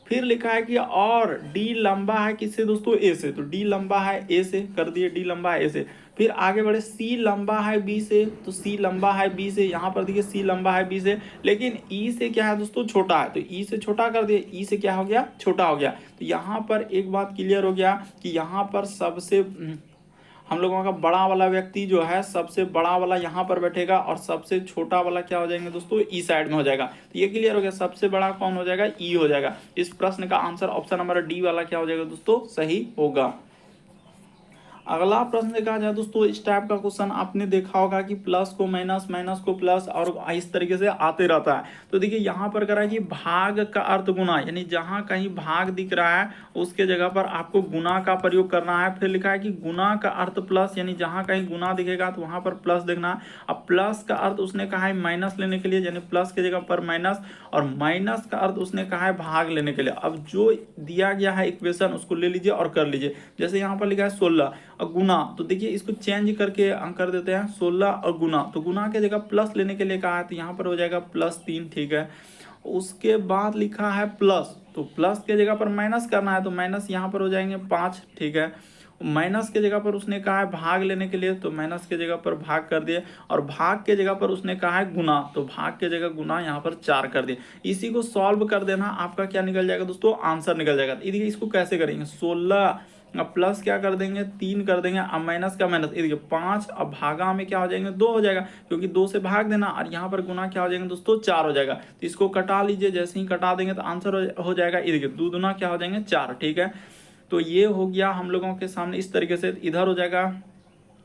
फिर लिखा है कि और डी लंबा है किससे दोस्तों, ए से, तो डी लंबा है ए से, कर दिए डी लंबा है ए से। फिर आगे बढ़े, सी लंबा है बी से, तो सी लंबा है बी से, यहाँ पर देखिए सी लंबा है बी से, लेकिन ई से क्या है दोस्तों, छोटा है, तो ई से छोटा कर दिए, ई से क्या हो गया, छोटा हो गया। तो यहाँ पर एक बात क्लियर हो गया कि यहाँ पर सबसे हम लोगों का बड़ा वाला व्यक्ति जो है, सबसे बड़ा वाला यहाँ पर बैठेगा, और सबसे छोटा वाला क्या हो जाएंगे दोस्तों, ई साइड में हो जाएगा। तो ये क्लियर हो गया, सबसे बड़ा कौन हो जाएगा, ई हो जाएगा। इस प्रश्न का आंसर ऑप्शन नंबर डी वाला क्या हो जाएगा दोस्तों, सही होगा। अगला प्रश्न देखा जाए दोस्तों, इस टाइप का क्वेश्चन आपने देखा होगा कि प्लस को माइनस, माइनस को प्लस, और इस तरीके से आते रहता है। तो देखिए यहाँ पर कह रहा है कि भाग का अर्थ गुना, यानी जहाँ कहीं भाग दिख रहा है उसके जगह पर आपको गुना का प्रयोग करना है। फिर लिखा है कि गुना का अर्थ प्लस, यानी जहाँ कहीं गुना दिखेगा तो वहाँ पर प्लस देखना है। अब प्लस का अर्थ उसने कहा है माइनस लेने के लिए, यानी प्लस की जगह पर माइनस, और माइनस का अर्थ उसने कहा है भाग लेने के लिए। अब जो दिया गया है इक्वेशन उसको ले लीजिए और कर लीजिए। जैसे यहाँ पर लिखा है 16 और गुना, तो देखिए इसको चेंज करके कर देते हैं 16 और गुना, तो गुना के जगह प्लस लेने के लिए कहा है, तो यहाँ पर हो जाएगा +3, ठीक है। उसके बाद लिखा है प्लस, तो प्लस के जगह पर माइनस करना है, तो माइनस यहाँ पर हो जाएंगे 5, ठीक है। माइनस के जगह पर उसने कहा है भाग लेने के लिए, तो माइनस के जगह पर भाग कर दिए, और भाग के जगह पर उसने कहा है गुना, तो भाग के जगह गुना यहाँ पर 4 कर दिए। इसी को सॉल्व कर देना, आपका क्या निकल जाएगा दोस्तों, आंसर निकल जाएगा। देखिए इसको कैसे करेंगे, 16 अब प्लस क्या कर देंगे 3 कर देंगे, अब माइनस का माइनस, ये देखिए 5, अब भागा में क्या हो जाएंगे 2 हो जाएगा, क्योंकि 2 से भाग देना, और यहाँ पर गुना क्या हो जाएंगे दोस्तों 4 हो जाएगा। तो इसको कटा लीजिए, जैसे ही कटा देंगे तो आंसर हो जाएगा, ये देखिए 2 दूना क्या हो जाएंगे 4, ठीक है। तो ये हो गया हम लोगों के सामने इस तरीके से, इधर हो जाएगा,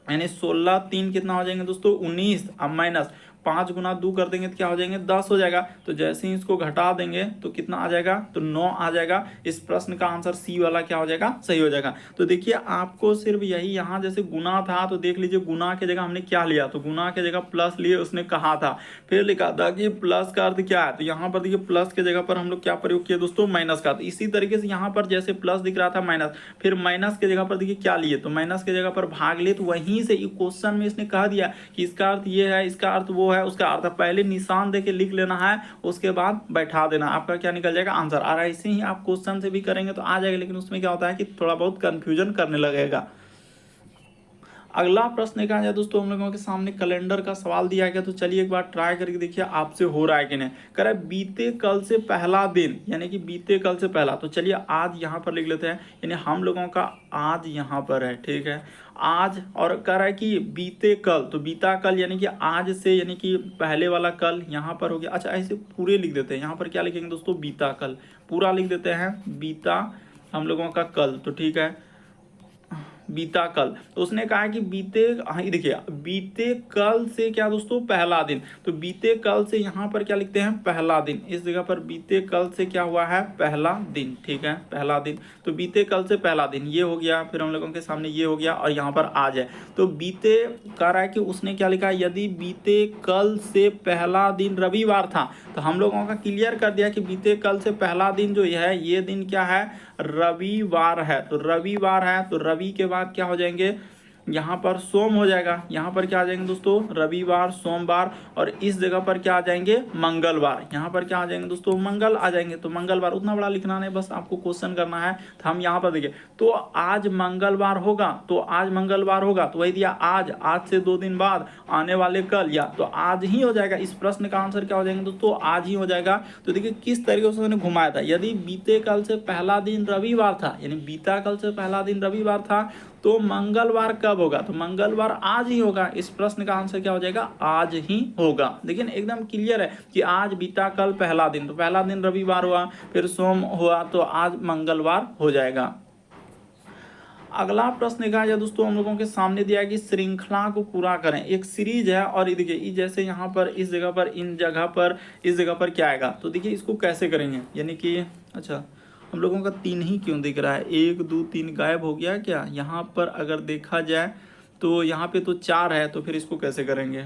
यानी 16 3 कितना हो जाएंगे दोस्तों 19, अब माइनस 5 गुना 2 कर देंगे तो क्या हो जाएंगे 10 हो जाएगा। तो जैसे ही इसको घटा देंगे तो कितना आ जाएगा, तो 9 आ जाएगा। इस प्रश्न का आंसर सी वाला क्या हो जाएगा, सही हो जाएगा। तो देखिए आपको सिर्फ यही, यहाँ जैसे गुना था तो देख लीजिए गुना के जगह हमने क्या लिया, तो गुना के जगह प्लस लिए, उसने कहा था। फिर लिखा था कि प्लस का अर्थ क्या है, तो यहाँ पर देखिए प्लस के जगह पर हम लोग क्या प्रयोग किए दोस्तों, माइनस का। तो इसी तरीके से यहाँ पर जैसे प्लस दिख रहा था माइनस, फिर माइनस के जगह पर देखिए क्या लिए, तो माइनस के जगह पर भाग लिए। तो वहीं से क्वेश्चन में इसने कह दिया कि इसका अर्थ ये है, इसका अर्थ वो है, उसका अर्थ पहले निशान देके लिख लेना है, उसके बाद बैठा देना, आपका क्या निकल जाएगा आंसर। और ऐसे ही आप क्वेश्चन से भी करेंगे तो आ जाएगा, लेकिन उसमें क्या होता है कि थोड़ा बहुत कंफ्यूजन करने लगेगा। अगला प्रश्न देखा जाए दोस्तों, हम लोगों के सामने कैलेंडर का सवाल दिया गया, तो चलिए एक बार ट्राई करके देखिए आपसे हो रहा है कि नहीं। कह रहा है बीते कल से पहला दिन, यानी कि बीते कल से पहला, तो चलिए आज यहाँ पर लिख लेते हैं, यानी हम लोगों का आज यहाँ पर है, ठीक है आज। और कह रहा है कि बीते कल, तो बीता कल यानी कि आज से, यानी कि पहले वाला कल यहाँ पर हो गया। अच्छा ऐसे पूरे लिख देते हैं, यहाँ पर क्या लिखेंगे दोस्तों, बीता कल, पूरा लिख देते हैं बीता हम लोगों का कल, तो ठीक है बीता कल। तो उसने कहा कि बीते, हाँ देखिए बीते कल से क्या दोस्तों, पहला दिन, तो बीते कल से यहाँ पर क्या लिखते हैं, पहला दिन, इस जगह पर बीते कल से क्या हुआ है, पहला दिन, ठीक है पहला दिन। तो बीते कल से पहला दिन ये हो गया, फिर हम लोगों के सामने ये हो गया, और यहाँ पर आज है। तो बीते कह रहा है कि उसने क्या लिखा, यदि बीते कल से पहला दिन रविवार था, तो हम लोगों का क्लियर कर दिया कि बीते कल से पहला दिन जो है, ये दिन क्या है, रविवार है। तो रविवार है, तो रवि के बाद क्या हो जाएंगे, यहाँ पर सोम हो जाएगा, यहाँ पर क्या आ जाएंगे दोस्तों रविवार, सोमवार, और इस जगह पर क्या आ जाएंगे मंगलवार, यहाँ पर क्या आ जाएंगे दोस्तों मंगल आ जाएंगे। तो मंगलवार उतना बड़ा लिखना नहीं, बस आपको क्वेश्चन करना है। तो हम यहाँ पर देखिए, तो आज मंगलवार होगा, तो आज मंगलवार होगा तो वही दिया आज से 2 दिन बाद, आने वाले कल, या तो आज ही हो जाएगा। इस प्रश्न का आंसर क्या हो जाएगा दोस्तों आज ही हो जाएगा। तो देखिए किस तरीके से उन्होंने घुमाया था, यदि बीते कल से पहला दिन रविवार था, यानी बीता कल से पहला दिन रविवार था, तो मंगलवार कब होगा, तो मंगलवार आज ही होगा। इस प्रश्न का आंसर क्या हो जाएगा आज ही होगा। देखिए एकदम क्लियर है कि आज बीता कल पहला दिन, तो पहला दिन रविवार हुआ, फिर सोम हुआ, तो आज मंगलवार हो जाएगा। अगला प्रश्न देखा जाए दोस्तों, हम लोगों के सामने दिया है कि श्रृंखला को पूरा करें। एक सीरीज है और देखिए जैसे यहाँ पर इस जगह पर, इन जगह पर, इस जगह पर क्या आएगा, तो देखिए इसको कैसे करेंगे, यानी कि अच्छा हम लोगों का 3 ही क्यों दिख रहा है, 1 2 3 गायब हो गया क्या। यहाँ पर अगर देखा जाए तो यहाँ पे तो 4 है, तो फिर इसको कैसे करेंगे।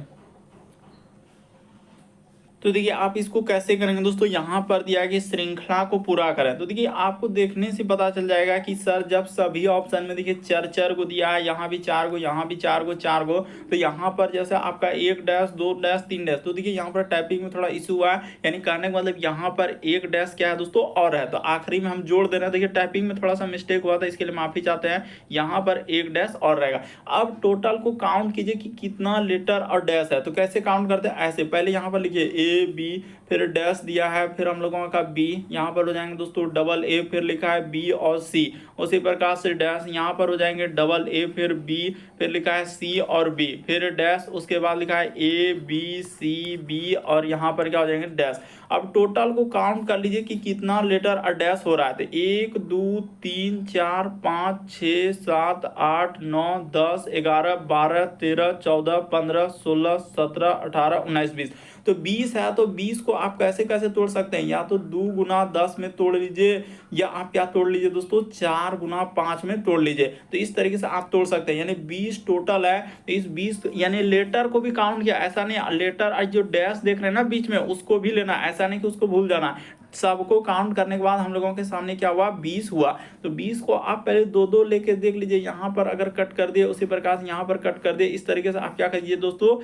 तो देखिए आप इसको कैसे करेंगे दोस्तों, यहाँ पर दिया है कि श्रृंखला को पूरा करें। तो देखिए आपको देखने से पता चल जाएगा कि सर जब सभी ऑप्शन में देखिए 4 को दिया है, यहाँ भी 4 को, यहाँ भी 4 को, 4 को, तो यहाँ पर जैसे आपका 1 डैश 2 डैश 3 डैश, तो देखिए यहाँ पर टाइपिंग में थोड़ा इशू हुआ है, यानी कहने का मतलब यहाँ पर 1 डैश क्या है दोस्तों और है, तो आखिरी में हम जोड़ दे रहे हैं। देखिए टाइपिंग में थोड़ा सा मिस्टेक हुआ था, इसके लिए माफी चाहते हैं। यहाँ पर 1 डैश और रहेगा। अब टोटल को काउंट कीजिए कि कितना लेटर और डैश है, तो कैसे काउंट करते हैं, ऐसे पहले यहाँ पर लिखिए ए बी, फिर डैश दिया है, फिर हम लोगों का बी, यहाँ पर हो जाएंगे दोस्तों डबल ए, फिर लिखा है बी और सी, उसी प्रकार से डैश यहाँ पर हो जाएंगे डबल ए, फिर बी, फिर लिखा है सी और बी, फिर डैश, उसके बाद लिखा है ए बी सी बी, और यहाँ पर क्या हो जाएंगे डैश। अब टोटल को काउंट कर लीजिए कि कितना लेटर और डैश हो रहा है, तो 1 2 3 4 5 6 7 8 9 10 11 12 13 14 15 16 17 18 19 20, तो 20 है। तो 20 को आप कैसे कैसे तोड़ सकते हैं, या तो 2 गुना 10 में तोड़ लीजिए, या आप क्या तोड़ लीजिए दोस्तों 4 गुना 5 में तोड़ लीजिए। तो इस तरीके से आप तोड़ सकते हैं, यानी 20 टोटल है। तो इस 20 यानी लेटर को भी काउंट किया, ऐसा नहीं लेटर और जो डैश देख रहे हैं ना बीच में उसको भी लेना, ऐसा नहीं कि उसको भूल जाना। सबको काउंट करने के बाद हम लोगों के सामने क्या हुआ 20 हुआ। तो 20 को आप पहले 2 लेके देख लीजिए, यहाँ पर अगर कट कर दिए उसी प्रकार से यहाँ पर कट कर दिए। इस तरीके से आप क्या करिए दोस्तों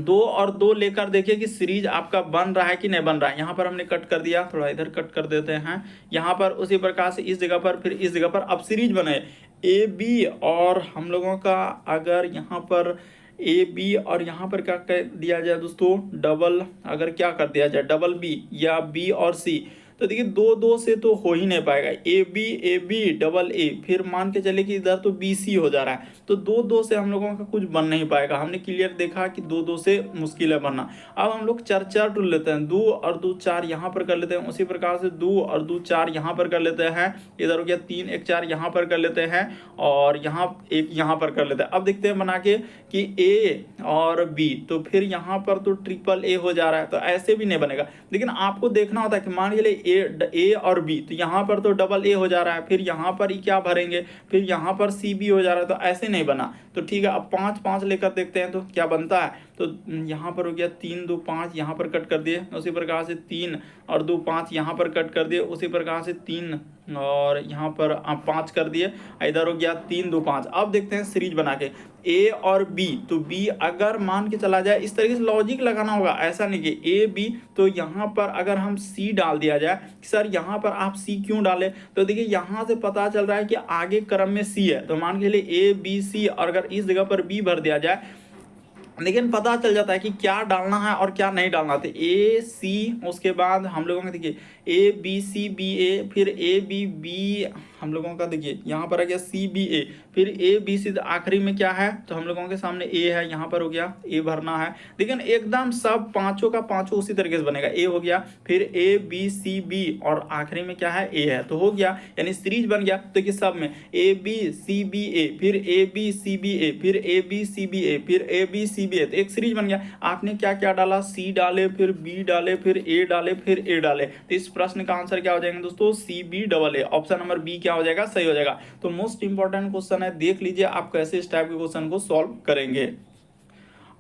2 और 2 लेकर देखिए कि सीरीज आपका बन रहा है कि नहीं बन रहा है। यहाँ पर हमने कट कर दिया, थोड़ा इधर कट कर देते हैं, यहाँ पर उसी प्रकार से इस जगह पर, फिर इस जगह पर, अब सीरीज बने ए बी, और हम लोगों का अगर यहाँ पर ए बी और यहाँ पर क्या कर दिया जाए दोस्तों डबल, अगर क्या कर दिया जाए डबल बी या बी और सी, तो देखिए 2 से तो हो ही नहीं पाएगा। ए बी डबल ए, फिर मान के चले कि इधर तो बी सी हो जा रहा है, तो 2 से हम लोगों का कुछ बन नहीं पाएगा। हमने क्लियर देखा कि 2 से मुश्किल है बनना। अब हम लोग 4 टूल लेते हैं, 2 और 2 4 यहाँ पर कर लेते हैं, उसी प्रकार से 2 और 2 4 यहाँ पर कर लेते हैं, इधर हो गया 3 1 4 यहाँ पर कर लेते हैं, और यहाँ 1 यहाँ पर कर लेते हैं। अब देखते हैं बना के कि ए और बी, तो फिर यहाँ पर तो ट्रिपल ए हो जा रहा है, तो ऐसे भी नहीं बनेगा। लेकिन आपको देखना होता है कि मान लीजिए ए और बी, तो यहाँ पर तो डबल ए हो जा रहा है, फिर यहाँ पर क्या भरेंगे, फिर यहाँ पर सी बी हो जा रहा है, तो ऐसे नहीं बना। तो ठीक है, अब 5 लेकर देखते हैं तो क्या बनता है। तो यहाँ पर हो गया 3 2 5, यहाँ पर कट कर दिए, उसी प्रकार से 3 और 2 5 यहाँ पर कट कर दिए, उसी प्रकार से 3 और यहाँ पर 5 कर दिए, इधर हो गया 3 2 5। अब देखते हैं सीरीज बना के ए और बी, तो बी अगर मान के चला जाए, इस तरीके से लॉजिक लगाना होगा, ऐसा नहीं कि ए बी, तो यहाँ पर अगर हम सी डाल दिया जाए, सर यहाँ पर आप सी क्यों डाले, तो देखिए यहाँ से पता चल रहा है कि आगे क्रम में सी है, तो मान के लिए ए बी सी, और अगर इस जगह पर बी भर दिया जाए, लेकिन पता चल जाता है कि क्या डालना है और क्या नहीं डालना। तो ए सी, उसके बाद हम लोगों का देखिए ए बी सी बी ए, फिर ए बी बी, हम लोगों का देखिए यहाँ पर आ गया सी बी ए, फिर ए बी सी, आखिरी में क्या है, तो हम लोगों के सामने ए है, यहाँ पर हो गया ए भरना है। लेकिन एकदम सब पांचों का पांचों उसी तरीके से बनेगा, ए हो गया, फिर ए बी सी बी, और आखिरी में क्या है ए है, तो हो गया, यानी सीरीज बन गया। तो कि सब में ए बी सी बी ए, फिर ए बी सी बी ए, फिर ए बी सी बी ए, फिर ए बी सी बी ए, तो एक सीरीज बन गया। आपने क्या क्या डाला, सी डाले, फिर बी डाले, फिर ए डाले, फिर ए डाले, तो इस प्रश्न का आंसर क्या हो जाएगा दोस्तों C B double A, option number B क्या हो जाएगा, सही हो जाएगा। तो मोस्ट इंपॉर्टेंट क्वेश्चन है, देख लीजिए आप कैसे इस टाइप के क्वेश्चन को सॉल्व करेंगे।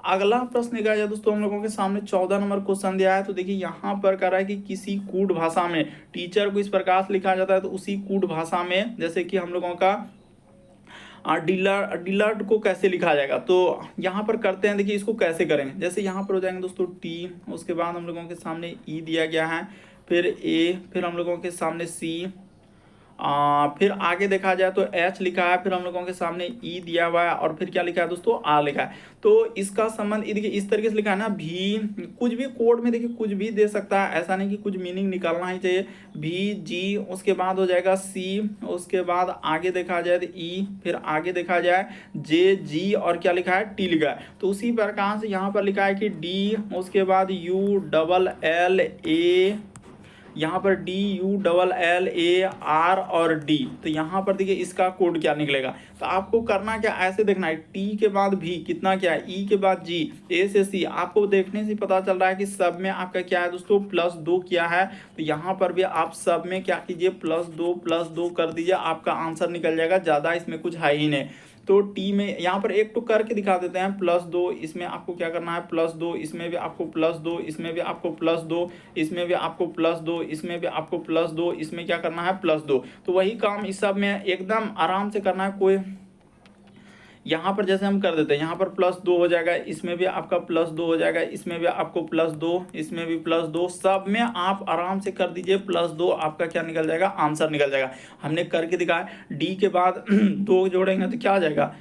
अगला प्रश्न देखा जाए दोस्तों, हम लोगों के सामने 14 नंबर क्वेश्चन दिया है। तो देखिए यहाँ पर कह रहा है कि किसी कूट भाषा में टीचर को इस प्रकार से लिखा जाता है, तो उसी कूट भाषा में जैसे कि हम लोगों का डिलर्ट को कैसे लिखा जाएगा, तो यहाँ पर करते हैं। देखिए इसको कैसे करेंगे, जैसे यहाँ पर हो जाएंगे दोस्तों टी, उसके बाद हम लोगों के सामने ई दिया गया है, फिर ए, फिर हम लोगों के सामने सी, फिर आगे देखा जाए तो एच लिखा है, फिर हम लोगों के सामने ई दिया हुआ है, और फिर क्या लिखा है दोस्तों, आर लिखा है। तो इसका संबंध देखिए इस तरीके से लिखा है ना, भी कुछ भी कोड में देखिए कुछ भी दे सकता है, ऐसा नहीं कि कुछ मीनिंग निकालना ही चाहिए। भी, जी, उसके बाद हो जाएगा सी, उसके बाद आगे देखा जाए तो ई, फिर आगे देखा जाए जे, जी, और क्या लिखा है, टी लिखा है। तो उसी प्रकार से यहाँ पर लिखा है कि डी, उसके बाद यू डबल एल ए, यहाँ पर D U double L A R और डी। तो यहाँ पर देखिए इसका कोड क्या निकलेगा, तो आपको करना क्या, ऐसे देखना है, टी के बाद भी कितना क्या है, ई के बाद जी, ए से सी। आपको देखने से पता चल रहा है कि सब में आपका क्या है दोस्तों, +2 किया है। तो यहाँ पर भी आप सब में क्या कीजिए, +2 कर दीजिए, आपका आंसर निकल जाएगा। ज़्यादा इसमें कुछ है ही नहीं। तो टी में यहाँ पर एक टुक करके दिखा देते हैं, +2, इसमें आपको क्या करना है, +2, इसमें भी आपको +2, इसमें भी आपको +2, इसमें भी आपको +2, इसमें भी आपको +2, इसमें क्या करना है, +2। तो वही काम इस सब में एकदम आराम से करना है। कोई यहाँ पर जैसे हम कर देते हैं, यहाँ पर +2 हो जाएगा, इसमें भी आपका +2 हो जाएगा, इसमें भी आपको +2, इसमें भी +2, सब में आप आराम से कर दीजिए +2, आपका क्या निकल जाएगा, आंसर निकल जाएगा। हमने करके दिखाया। डी के बाद 2 जोड़ेंगे तो क्या आ जाएगा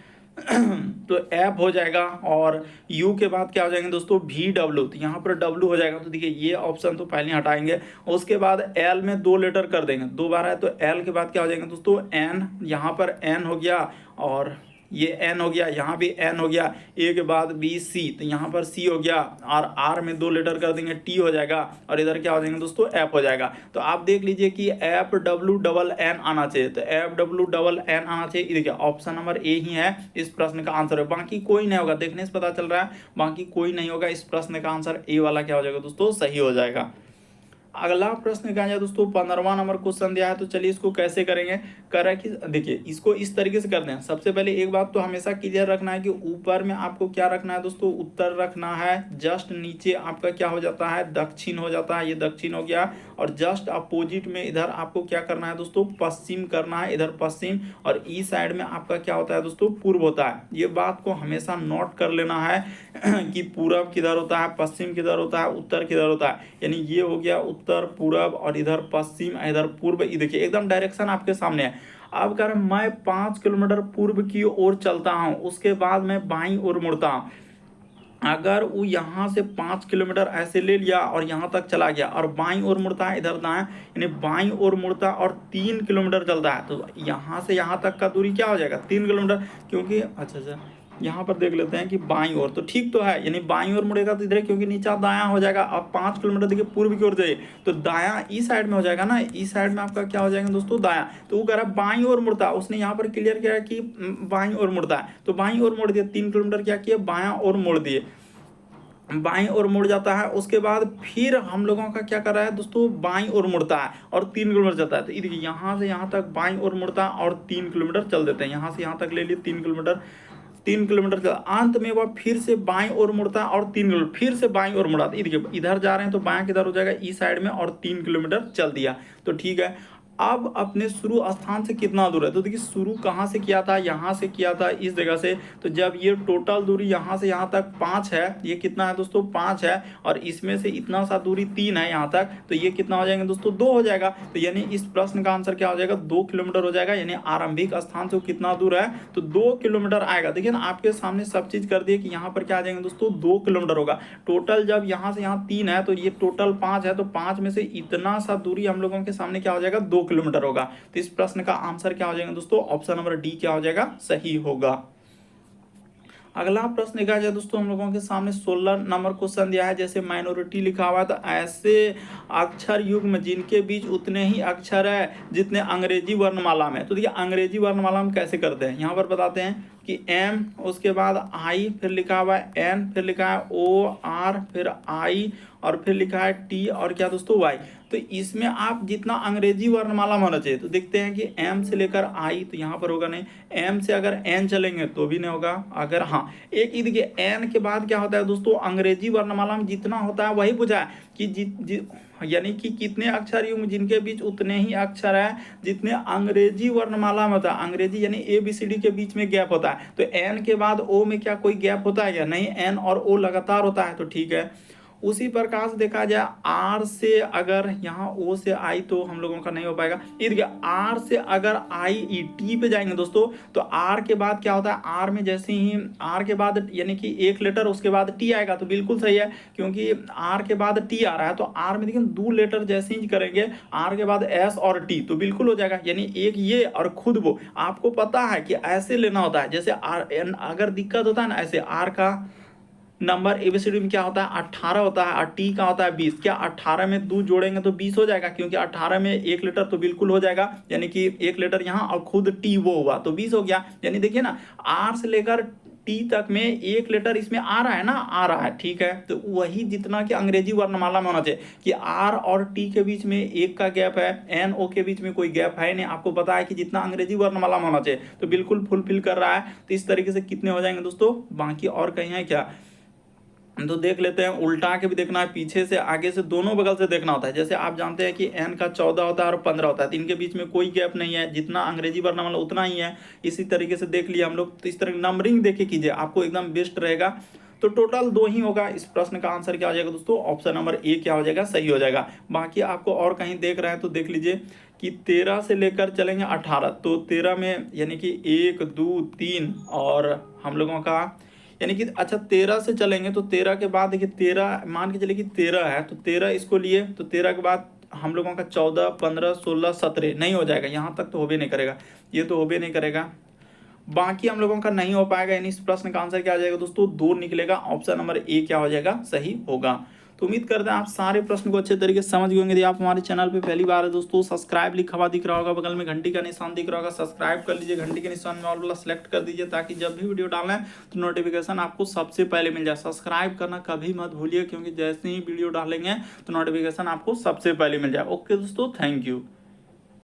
तो एफ हो जाएगा, और यू के बाद क्या हो जाएंगे दोस्तों, वी डब्ल्यू। तो यहाँ पर डब्ल्यू हो जाएगा। तो देखिए ये ऑप्शन तो पहले हटाएंगे। उसके बाद एल में 2 लेटर कर देंगे, 2 बार है, तो एल के बाद क्या हो जाएंगे दोस्तों, एन, यहाँ पर एन हो गया, और ये एन हो गया, यहाँ भी एन हो गया, ए के बाद बी, सी, तो यहाँ पर सी हो गया, और आर में 2 लेटर कर देंगे, टी हो जाएगा, और इधर क्या हो जाएंगे दोस्तों, एफ हो जाएगा। तो आप देख लीजिए कि एफ डब्ल्यू डबल एन आना चाहिए, तो एफ डब्ल्यू डबल एन आना चाहिए। देखिए ऑप्शन नंबर ए ही है इस प्रश्न का आंसर है, बाकी कोई नहीं होगा। देखने से पता चल रहा है बाकी कोई नहीं होगा। इस प्रश्न का आंसर ए वाला क्या हो जाएगा दोस्तों, सही हो जाएगा। अगला प्रश्न क्या है दोस्तों, 15वां नंबर क्वेश्चन दिया है। तो चलिए इसको कैसे करेंगे, करें कि देखिए इसको इस तरीके से करते हैं। सबसे पहले एक बात तो हमेशा क्लियर रखना है कि ऊपर में आपको क्या रखना है दोस्तों, उत्तर रखना है। जस्ट नीचे आपका क्या हो जाता है, दक्षिण हो जाता है, ये दक्षिण हो गया। और जस्ट अपोजिट में इधर आपको क्या करना है दोस्तों, पश्चिम करना है, इधर पश्चिम। और ई साइड में आपका क्या होता है दोस्तों, पूर्व होता है। ये बात को हमेशा नोट कर लेना है कि पूरब किधर होता है, पश्चिम किधर होता है, उत्तर किधर होता है। यानी ये हो गया उत्तर पूरब, और इधर पश्चिम, इधर पूर्व। ये देखिए एकदम डायरेक्शन आपके सामने है। अब कह रहे मैं 5 किलोमीटर पूर्व की ओर चलता हूँ, उसके बाद मैं बाईं ओर मुड़ता हूँ। अगर वो यहाँ से 5 किलोमीटर ऐसे ले लिया और यहाँ तक चला गया, और बाईं ओर मुड़ता है, इधर दाएं, यानी बाईं ओर मुड़ता और 3 किलोमीटर चलता है, तो यहाँ से यहाँ तक का दूरी क्या हो जाएगा, 3 किलोमीटर। क्योंकि अच्छा यहाँ पर देख लेते हैं कि बाईं ओर, तो ठीक तो है, यानी बाईं ओर मुड़ेगा तो इधर, क्योंकि नीचा दायां हो जाएगा। अब 5 किलोमीटर देखिए पूर्व की ओर जाइए, तो दायां ई साइड में हो जाएगा ना, ई साइड में आपका क्या हो जाएगा दोस्तों, दायां। तो वो कह रहा है बाईं ओर मुड़ता है, उसने यहाँ पर क्लियर किया कि बाईं ओर मुड़ता है, तो बाईं ओर मोड़ दिया, 3 किलोमीटर क्या किया, बायां ओर मोड़ दिए, बाईं ओर मुड़ जाता है। उसके बाद फिर हम लोगों का क्या कर रहा है दोस्तों, बाईं ओर मुड़ता है और 3 किलोमीटर चलता है। तो देखिए यहाँ से यहाँ तक बाईं ओर मुड़ता है और 3 किलोमीटर चल देते हैं। यहाँ से यहाँ तक ले लिए 3 किलोमीटर, 3 किलोमीटर चल, अंत में वह फिर से बाईं ओर मुड़ता है और 3 किलोमीटर फिर से बाईं ओर मुड़ाता है। देखिए इधर जा रहे हैं तो बायां किधर हो जाएगा, ई साइड में, और 3 किलोमीटर चल दिया, तो ठीक है। अब अपने शुरू स्थान से कितना दूर है, तो देखिए शुरू कहाँ से किया था, यहाँ से किया था, इस जगह से। तो जब ये टोटल दूरी यहाँ से यहाँ तक 5 है, ये कितना है दोस्तों, 5 है, और इसमें से इतना सा दूरी 3 है यहाँ तक, तो ये कितना हो जाएगा दोस्तों, 2 हो जाएगा। तो यानी इस प्रश्न का आंसर क्या हो जाएगा, 2 किलोमीटर हो जाएगा। यानी आरंभिक स्थान से कितना दूर है, तो 2 किलोमीटर आएगा। देखिए ना आपके सामने सब चीज कर दिए कि यहाँ पर क्या आ जाएंगे दोस्तों, 2 किलोमीटर होगा। टोटल जब यहाँ से यहाँ 3 है, तो ये टोटल 5 है, तो 5 में से इतना सा दूरी हम लोगों के सामने क्या हो जाएगा, 2 किलोमीटर होगा। तो इस प्रश्न का आंसर क्या हो जाएगा दोस्तों, ऑप्शन नंबर डी क्या हो जाएगा, सही होगा। अगला प्रश्न देखा जाए दोस्तों, हम लोगों के सामने 16 नंबर क्वेश्चन दिया है। जैसे माइनॉरिटी लिखा हुआ है, तो ऐसे अक्षर युग्म जिनके बीच उतने ही अक्षर है जितने अंग्रेजी वर्णमाला में। तो देखिए अंग्रेजी वर्णमाला में कैसे करते हैं, यहाँ पर बताते हैं कि एम, उसके बाद आई, फिर लिखा हुआ है एन, फिर लिखा है ओ आर, फिर आई, और फिर लिखा है टी, और क्या दोस्तों वाई। तो इसमें आप जितना अंग्रेजी वर्णमाला में होना चाहिए, तो देखते हैं कि एम से लेकर आई, तो यहाँ पर होगा नहीं। एम से अगर एन चलेंगे तो भी नहीं होगा। अगर हाँ, एक ही देखिए एन के बाद क्या होता है दोस्तों, अंग्रेजी वर्णमाला में जितना होता है वही पूछा है कि यानी कि कितने अक्षर युग्म जिनके बीच उतने ही अक्षर है जितने अंग्रेजी वर्णमाला में होता है। अंग्रेजी यानी ABCD के बीच में गैप होता है, तो एन के बाद ओ में क्या कोई गैप होता है क्या? नहीं, एन और ओ लगातार होता है, तो ठीक है। उसी प्रकार से देखा जाए आर से अगर यहाँ ओ से आई तो हम लोगों का नहीं हो पाएगा। ये देखिए आर से अगर आई ई टी पे जाएंगे दोस्तों, तो आर के बाद क्या होता है, आर में जैसे ही आर के बाद यानी कि एक लेटर उसके बाद टी आएगा, तो बिल्कुल सही है क्योंकि आर के बाद टी आ रहा है। तो आर में देखिए 2 लेटर जैसे ही करेंगे आर के बाद एस और टी, तो बिल्कुल हो जाएगा। यानी एक ये और खुद वो, आपको पता है कि ऐसे लेना होता है। जैसे आर अगर दिक्कत होता है ना, ऐसे आर का नंबर ABCD में क्या होता है 18 होता है और टी का होता है 20। क्या 18 में 2 जोड़ेंगे तो 20 हो जाएगा, क्योंकि 18 में एक लेटर तो बिल्कुल हो जाएगा, यानी कि एक लेटर यहाँ और खुद टी वो हुआ तो 20 हो गया। यानी देखिए ना, आर से लेकर टी तक में एक लेटर इसमें आ रहा है ना, आ रहा है, ठीक है। तो वही जितना कि अंग्रेजी वर्णमाला में होना चाहिए कि आर और टी के बीच में एक का गैप है, एन ओ के बीच में कोई गैप है नहीं। आपको पता है कि जितना अंग्रेजी वर्णमाला में होना चाहिए, तो बिल्कुल फुलफिल कर रहा है। तो इस तरीके से कितने हो जाएंगे दोस्तों, बाकी और कहीं है क्या, तो देख लेते हैं। उल्टा के भी देखना है, पीछे से आगे से दोनों बगल से देखना होता है। जैसे आप जानते हैं कि एन का 14 होता है और 15 होता है, तो इनके बीच में कोई गैप नहीं है, जितना अंग्रेजी वर्णमाला उतना ही है। इसी तरीके से देख लिया हम लोग। तो इस तरह नंबरिंग देखे कीजिए, आपको एकदम बेस्ट रहेगा। तो टोटल 2 ही होगा। इस प्रश्न का आंसर क्या हो जाएगा दोस्तों, ऑप्शन नंबर ए क्या हो जाएगा, सही हो जाएगा। बाकी आपको और कहीं देख रहे हैं तो देख लीजिए कि 13 से लेकर चलेंगे 18, तो 13 में यानी कि 1 2 3 और हम लोगों का यानी कि अच्छा 13 से चलेंगे तो 13 के बाद देखिए 13 मान के चलिए कि 13 है, तो 13 इसको लिए, तो 13 के बाद हम लोगों का 14 15 16 17 नहीं हो जाएगा। यहाँ तक तो होबे नहीं करेगा, ये तो होबे नहीं करेगा। बाकी हम लोगों का नहीं हो पाएगा। यानी इस प्रश्न का आंसर क्या आ जाएगा दोस्तों, 2 निकलेगा। ऑप्शन नंबर ए क्या हो जाएगा, सही होगा। तो उम्मीद करते हैं आप सारे प्रश्न को अच्छे तरीके से समझ गए होंगे। यदि आप हमारे चैनल पे पहली बार है दोस्तों, सब्सक्राइब लिखा हुआ दिख रहा होगा, बगल में घंटी का निशान दिख रहा होगा, सब्सक्राइब कर लीजिए। घंटी के निशान में ऑल वाला सेलेक्ट कर दीजिए, ताकि जब भी वीडियो डालें तो नोटिफिकेशन आपको सबसे पहले मिल जाए। सब्सक्राइब करना कभी मत भूलिए, क्योंकि जैसे ही वीडियो डालेंगे तो नोटिफिकेशन आपको सबसे पहले मिल जाए। ओके दोस्तों, थैंक यू।